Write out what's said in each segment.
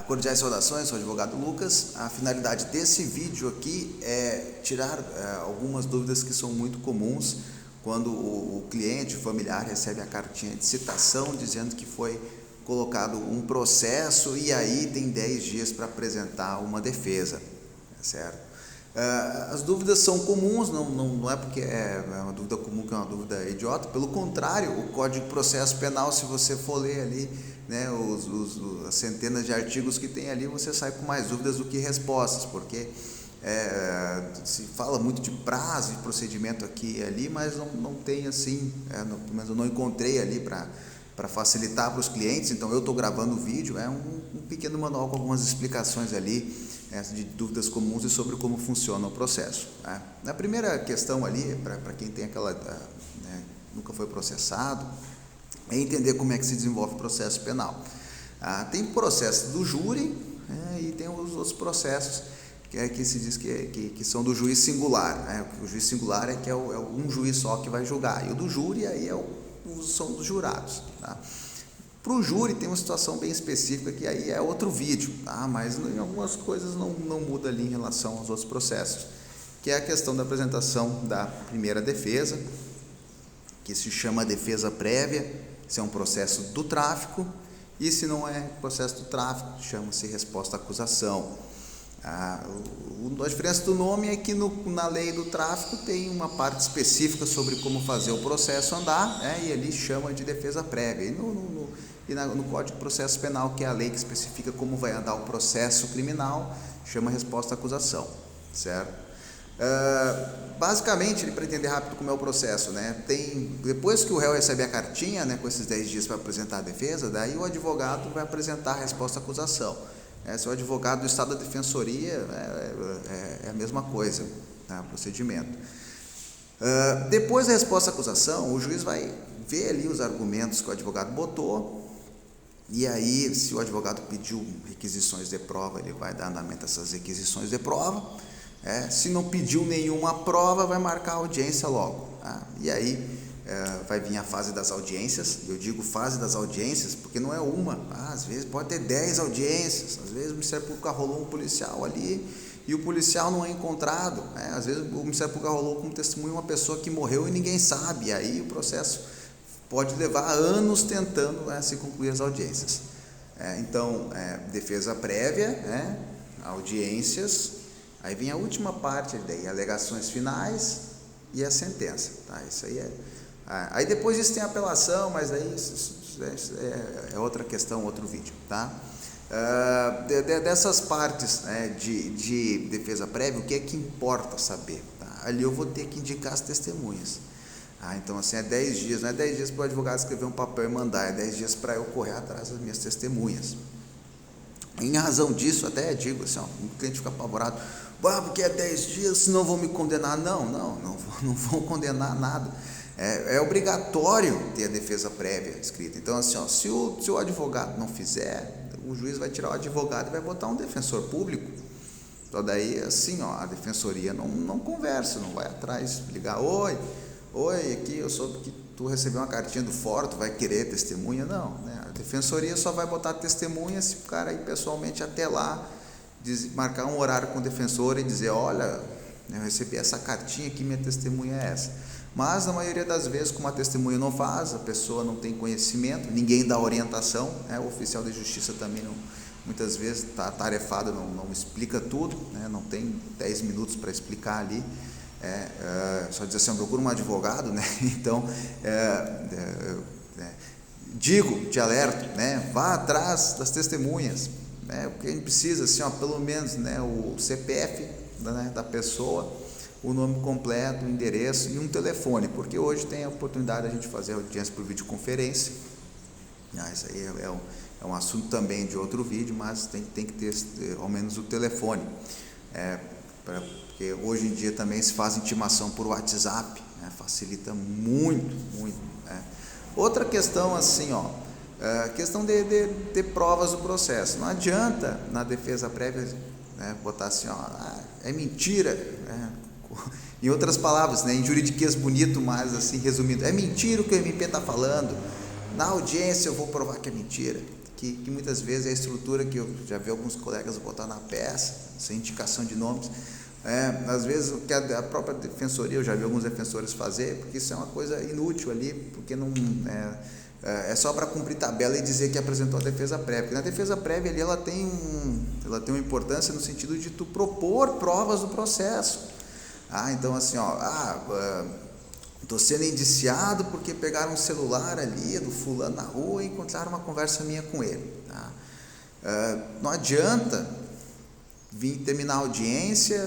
Cordiais saudações, sou o advogado Lucas. A finalidade desse vídeo aqui é tirar algumas dúvidas que são muito comuns quando o cliente, o familiar, recebe a cartinha de citação dizendo que foi colocado um processo e aí tem 10 dias para apresentar uma defesa, certo? As dúvidas são comuns, não é porque é uma dúvida comum que é uma dúvida idiota, pelo contrário, o Código de Processo Penal, se você for ler ali, né, as centenas de artigos que tem ali, você sai com mais dúvidas do que respostas, porque se fala muito de prazo e procedimento aqui e ali, mas não tem assim, pelo menos eu não encontrei ali para facilitar para os clientes. Então eu estou gravando o vídeo, um pequeno manual com algumas explicações ali de dúvidas comuns e sobre como funciona o processo. Na primeira questão ali, para quem tem aquela, nunca foi processado, é entender como é que se desenvolve o processo penal. Tem processo do júri, e tem os outros processos que se diz que são do juiz singular. O juiz singular é que é um juiz só que vai julgar, e o do júri aí são dos jurados. Para o júri tem uma situação bem específica que aí é outro vídeo, mas em algumas coisas não muda ali em relação aos outros processos, que é a questão da apresentação da primeira defesa, que se chama defesa prévia, se é um processo do tráfico, e se não é processo do tráfico, chama-se resposta à acusação. A diferença do nome é que na lei do tráfico tem uma parte específica sobre como fazer o processo andar, e ali chama de defesa prévia. E no Código de Processo Penal, que é a lei que especifica como vai andar o processo criminal, chama resposta à acusação, certo? Basicamente, para entender rápido como é o processo, depois que o réu recebe a cartinha, com esses 10 dias para apresentar a defesa, daí o advogado vai apresentar a resposta à acusação. Se o advogado do Estado da Defensoria, é a mesma coisa, procedimento. Depois da resposta à acusação, o juiz vai ver ali os argumentos que o advogado botou, e aí, se o advogado pediu requisições de prova, ele vai dar andamento a essas requisições de prova. Se não pediu nenhuma prova, vai marcar a audiência logo. E aí vai vir a fase das audiências. Eu digo fase das audiências porque não é uma, às vezes pode ter 10 audiências, às vezes o Ministério Público arrolou um policial ali e o policial não é encontrado, às vezes o Ministério Público arrolou como testemunha uma pessoa que morreu e ninguém sabe, e aí o processo pode levar anos tentando se concluir as audiências. Então, defesa prévia, audiências, aí vem a última parte, daí alegações finais e a sentença, isso aí aí depois disso tem a apelação, mas aí é outra questão, outro vídeo, dessas partes de defesa prévia, o que é que importa saber? Ali eu vou ter que indicar as testemunhas. Então assim, é 10 dias, não é 10 dias para o advogado escrever um papel e mandar, é 10 dias para eu correr atrás das minhas testemunhas. Em razão disso, até digo assim, o cliente fica apavorado, porque é 10 dias, senão vão me condenar. Não vão condenar nada. É obrigatório ter a defesa prévia escrita. Então assim, se o advogado não fizer, o juiz vai tirar o advogado e vai botar um defensor público. Então daí assim, a defensoria não conversa, não vai atrás, ligar, oi, aqui eu soube que tu recebeu uma cartinha do fórum, tu vai querer testemunha? Não, a defensoria só vai botar testemunha se o cara ir pessoalmente até lá, marcar um horário com o defensor e dizer, olha, eu recebi essa cartinha aqui, minha testemunha é essa. Mas na maioria das vezes, como a testemunha não faz, a pessoa não tem conhecimento, ninguém dá orientação, o oficial de justiça também muitas vezes está tarefado, não explica tudo, não tem 10 minutos para explicar ali. Só dizer assim, procura um advogado, Então, digo, te alerto, vá atrás das testemunhas, o que a gente precisa, assim, pelo menos, o CPF da pessoa, o nome completo, o endereço e um telefone, porque hoje tem a oportunidade de a gente fazer audiência por videoconferência. Isso aí é um assunto também de outro vídeo, mas tem que ter ao menos o telefone, porque hoje em dia também se faz intimação por WhatsApp, facilita muito. Outra questão assim, questão de provas do processo. Não adianta na defesa prévia botar assim, é mentira, em outras palavras, em juridiquês bonito, mas assim resumindo, é mentira o que o MP está falando, na audiência eu vou provar que é mentira, que muitas vezes é a estrutura que eu já vi alguns colegas botar na peça, sem indicação de nomes, às vezes o que a própria defensoria, eu já vi alguns defensores fazer, porque isso é uma coisa inútil ali, porque não é só para cumprir tabela e dizer que apresentou a defesa prévia, porque na defesa prévia ali ela tem uma importância no sentido de tu propor provas do processo. Então assim, estou sendo indiciado porque pegaram um celular ali do fulano na rua e encontraram uma conversa minha com ele. Não adianta vir terminar a audiência,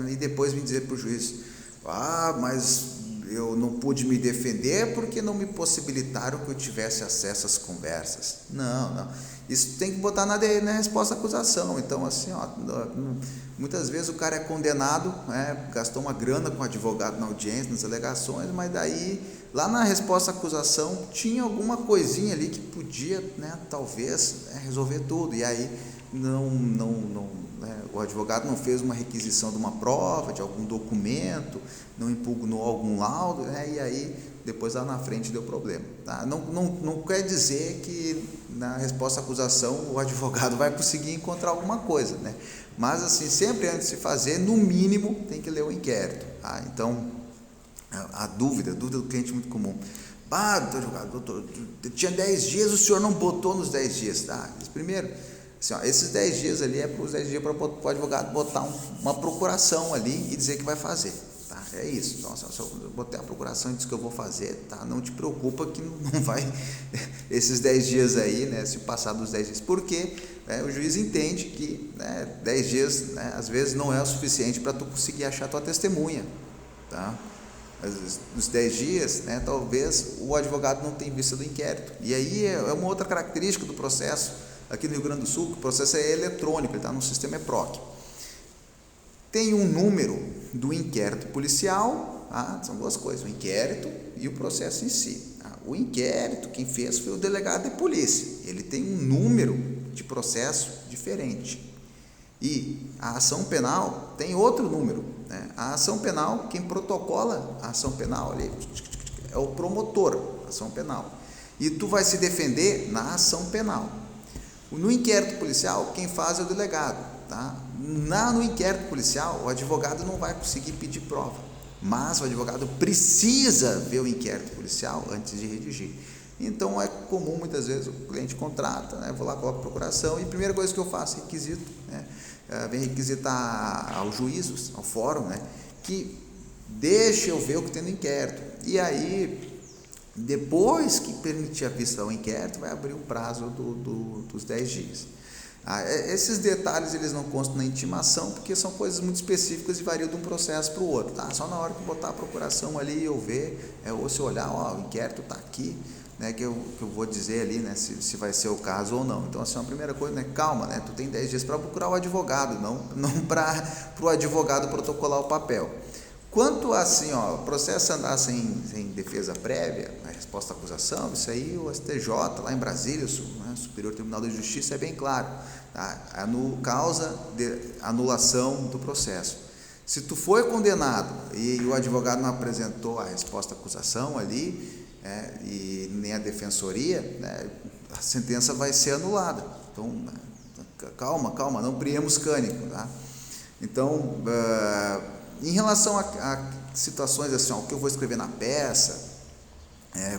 e depois vir dizer para o juiz, mas eu não pude me defender porque não me possibilitaram que eu tivesse acesso às conversas. Não. Isso tem que botar na resposta à acusação. Então, assim, muitas vezes o cara é condenado, gastou uma grana com o advogado na audiência, nas alegações, mas daí, lá na resposta à acusação, tinha alguma coisinha ali que podia, talvez, resolver tudo. E aí, o advogado não fez uma requisição de uma prova, de algum documento, não impugnou algum laudo, e aí depois lá na frente deu problema. Não quer dizer que na resposta à acusação o advogado vai conseguir encontrar alguma coisa, mas assim, sempre antes de fazer, no mínimo, tem que ler o inquérito. Então, a dúvida do cliente é muito comum. Doutor, tinha 10 dias, o senhor não botou nos 10 dias. Primeiro, assim, esses 10 dias ali é para os 10 dias para o advogado botar uma procuração ali e dizer que vai fazer. É isso. Então, se eu botei a procuração e disse que eu vou fazer, não te preocupa que não vai esses 10 dias aí, se passar dos 10 dias, porque o juiz entende que 10 dias, às vezes não é o suficiente para tu conseguir achar tua testemunha, Mas nos 10 dias, talvez o advogado não tenha vista do inquérito, e aí é uma outra característica do processo aqui no Rio Grande do Sul, que o processo é eletrônico, ele está no sistema EPROC. Tem um número do inquérito policial, são duas coisas, o inquérito e o processo em si. O inquérito, quem fez foi o delegado de polícia, ele tem um número de processo diferente. E a ação penal tem outro número. A ação penal, quem protocola a ação penal ali, é o promotor da ação penal. E tu vai se defender na ação penal. No inquérito policial, quem faz é o delegado. No inquérito policial, o advogado não vai conseguir pedir prova, mas o advogado precisa ver o inquérito policial antes de redigir. Então é comum, muitas vezes, o cliente contrata, vou lá, coloco a procuração e a primeira coisa que eu faço, requisito, vem requisitar ao juiz, ao fórum, que deixe eu ver o que tem no inquérito. E aí, depois que permitir a vista ao inquérito, vai abrir o prazo dos 10 dias. Esses detalhes eles não constam na intimação, porque são coisas muito específicas e variam de um processo para o outro. Só na hora que botar a procuração ali e eu ver, ou se olhar, o inquérito está aqui, que eu vou dizer ali, se vai ser o caso ou não. Então, assim, a primeira coisa, calma, tu tem 10 dias para procurar o advogado, não para o advogado protocolar o papel. Quanto assim, o processo andar sem defesa prévia, a resposta à acusação, isso aí o STJ, lá em Brasília, o Superior Tribunal de Justiça, é bem claro, causa de anulação do processo. Se tu foi condenado e o advogado não apresentou a resposta à acusação ali, e nem a defensoria, a sentença vai ser anulada. Então, calma, não priemos cânico, Então, em relação a situações assim, o que eu vou escrever na peça,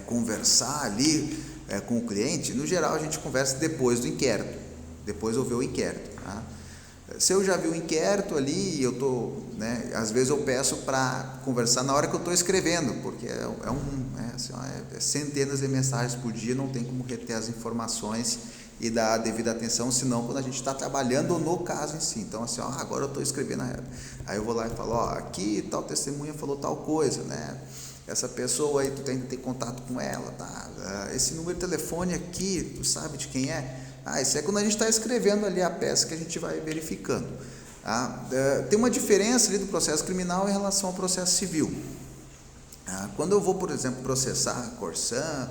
conversar ali com o cliente, no geral a gente conversa depois do inquérito, depois eu ver o inquérito. Se eu já vi o inquérito ali, às vezes eu peço para conversar na hora que eu estou escrevendo, porque centenas de mensagens por dia, não tem como reter as informações e dar a devida atenção, senão quando a gente está trabalhando no caso em si. Então, assim, agora eu estou escrevendo, aí eu vou lá e falo, aqui tal testemunha falou tal coisa, essa pessoa aí, tu tem que ter contato com ela, esse número de telefone aqui, tu sabe de quem é? Isso é quando a gente está escrevendo ali a peça que a gente vai verificando. Tem uma diferença ali do processo criminal em relação ao processo civil. Quando eu vou, por exemplo, processar a Corsan,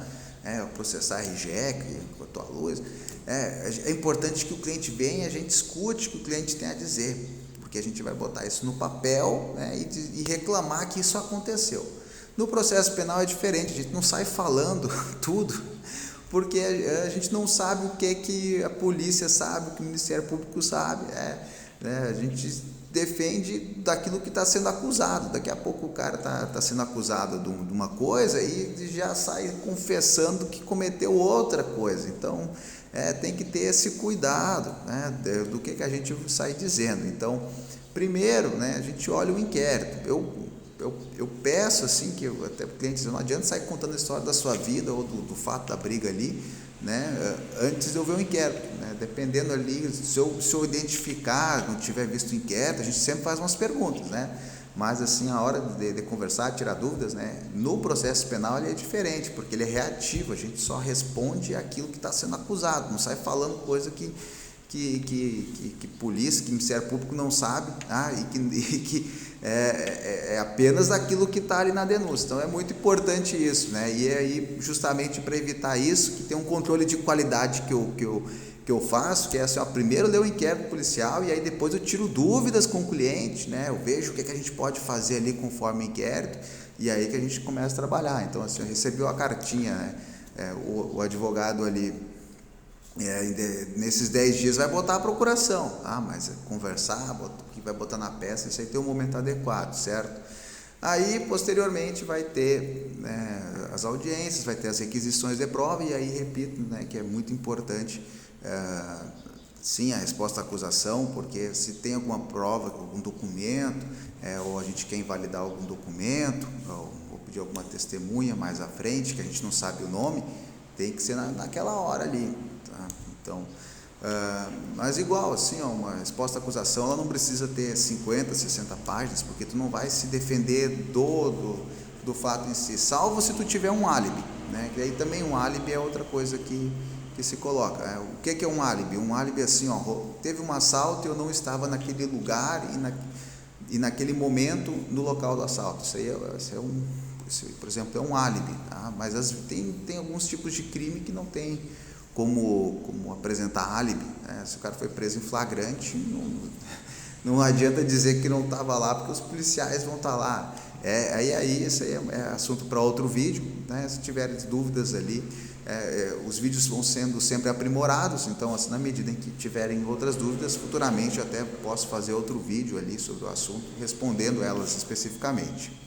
processar a RGE, que cortou a luz, é importante que o cliente venha e a gente escute o que o cliente tem a dizer, porque a gente vai botar isso no papel, e reclamar que isso aconteceu. No processo penal é diferente, a gente não sai falando tudo, porque a gente não sabe o que a polícia sabe, o que o Ministério Público sabe, né? A gente defende daquilo que está sendo acusado. Daqui a pouco o cara tá sendo acusado de uma coisa e já sai confessando que cometeu outra coisa. Então tem que ter esse cuidado, né, do que a gente sai dizendo. Então, primeiro, né, a gente olha o inquérito. Eu peço assim que até o cliente diz, não adianta sair contando a história da sua vida ou do fato da briga ali, né, antes de eu ver o inquérito, né? Dependendo ali, se eu identificar, não tiver visto o inquérito, a gente sempre faz umas perguntas, né? Mas assim, a hora de conversar, tirar dúvidas, né? No processo penal ele é diferente, porque ele é reativo, a gente só responde aquilo que está sendo acusado, não sai falando coisa que polícia, que Ministério Público não sabe, e que é apenas aquilo que está ali na denúncia. Então é muito importante isso, né? E aí, justamente para evitar isso, que tem um controle de qualidade que eu faço, que é assim, primeiro eu leio o inquérito policial e aí depois eu tiro dúvidas com o cliente, né? Eu vejo o que a gente pode fazer ali conforme o inquérito, e aí que a gente começa a trabalhar. Então, assim, eu recebi uma cartinha, né? O advogado ali, nesses 10 dias vai botar a procuração, mas conversar, o que vai botar na peça, isso aí tem um momento adequado, certo? Aí, posteriormente, vai ter, né, as audiências, vai ter as requisições de prova, e aí, repito, né, que é muito importante, sim, a resposta à acusação, porque se tem alguma prova, algum documento, ou a gente quer invalidar algum documento, ou pedir alguma testemunha mais à frente, que a gente não sabe o nome, tem que ser naquela hora ali, tá? Então, mas igual, assim, uma resposta à acusação, ela não precisa ter 50, 60 páginas, porque tu não vai se defender do fato em si, salvo se tu tiver um álibi, né? Que aí também um álibi é outra coisa que se coloca. O que é um álibi? Um álibi é assim, teve um assalto e eu não estava naquele lugar e naquele momento no local do assalto. Isso, por exemplo, é um álibi, tá? Mas tem alguns tipos de crime que não tem como apresentar álibi, né? Se o cara foi preso em flagrante, não adianta dizer que não estava lá, porque os policiais vão estar lá. Isso aí é assunto para outro vídeo, né? Se tiverem dúvidas ali, os vídeos vão sendo sempre aprimorados, então, assim, na medida em que tiverem outras dúvidas, futuramente eu até posso fazer outro vídeo ali sobre o assunto, respondendo elas especificamente.